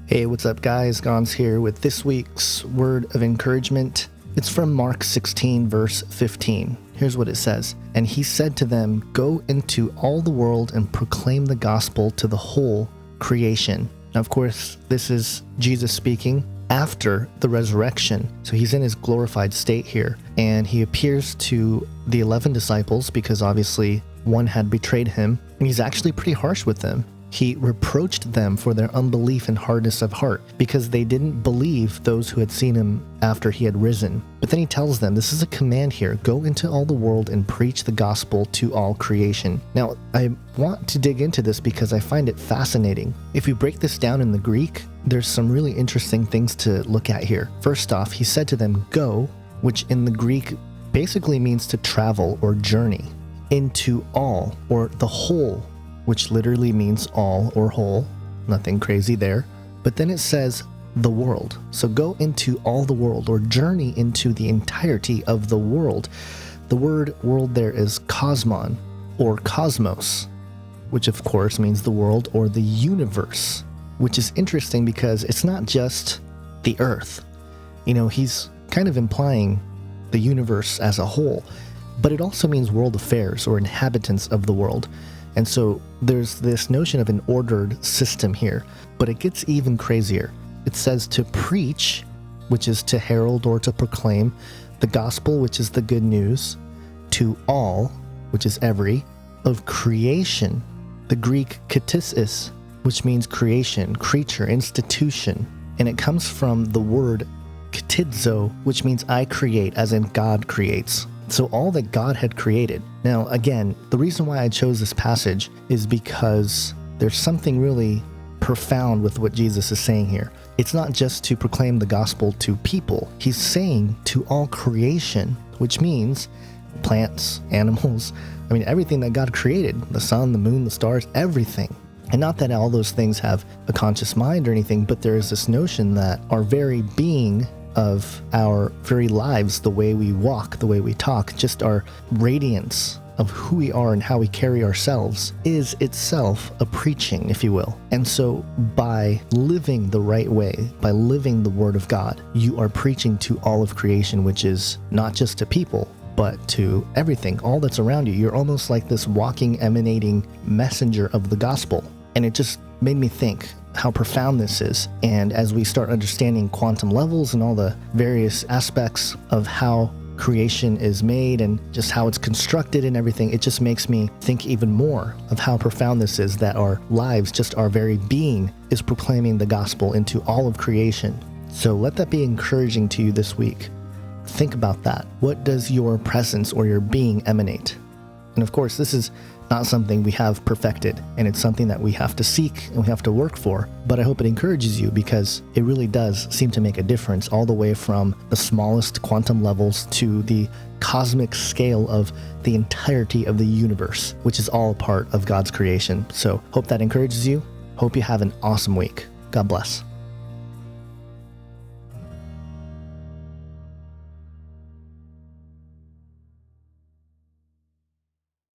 Hey, what's up guys? Gons here with this week's word of encouragement. It's from Mark 16 verse 15. Here's what it says. And he said to them, go into all the world and proclaim the gospel to the whole creation. Now, of course, this is Jesus speaking after the resurrection. So he's in his glorified state here. And he appears to the 11 disciples because obviously one had betrayed him. And he's actually pretty harsh with them. He reproached them for their unbelief and hardness of heart because they didn't believe those who had seen him after he had risen. But then he tells them, this is a command here, go into all the world and preach the gospel to all creation. Now, I want to dig into this because I find it fascinating. If you break this down in the Greek, there's some really interesting things to look at here. First off, he said to them, go, which in the Greek basically means to travel or journey, into all or the whole, which literally means all or whole, nothing crazy there. But then it says the world. So go into all the world or journey into the entirety of the world. The word world there is cosmon or cosmos, which of course means the world or the universe, which is interesting because it's not just the earth. You know, he's kind of implying the universe as a whole, but it also means world affairs or inhabitants of the world. And so there's this notion of an ordered system here, but it gets even crazier. It says to preach, which is to herald or to proclaim, the gospel, which is the good news, to all, which is every, of creation. The Greek ktisis, which means creation, creature, institution. And it comes from the word ktizo, which means I create, as in God creates. So all that God had created. Now, again, the reason why I chose this passage is because there's something really profound with what Jesus is saying here. It's not just to proclaim the gospel to people. He's saying to all creation, which means plants, animals, everything that God created, the sun, the moon, the stars, everything. And not that all those things have a conscious mind or anything, but there is this notion that our very being of our very lives, the way we walk, the way we talk, just our radiance of who we are and how we carry ourselves is itself a preaching, if you will. And so by living the right way, by living the word of God, you are preaching to all of creation, which is not just to people, but to everything, all that's around you. You're almost like this walking, emanating messenger of the gospel. And it just made me think how profound this is. And as we start understanding quantum levels and all the various aspects of how creation is made and just how it's constructed and everything, it just makes me think even more of how profound this is, that our lives, just our very being, is proclaiming the gospel into all of creation. So let that be encouraging to you this week. Think about that. What does your presence or your being emanate? And of course, this is not something we have perfected, and it's something that we have to seek and we have to work for. But I hope it encourages you because it really does seem to make a difference all the way from the smallest quantum levels to the cosmic scale of the entirety of the universe, which is all part of God's creation. So hope that encourages you. Hope you have an awesome week. God bless.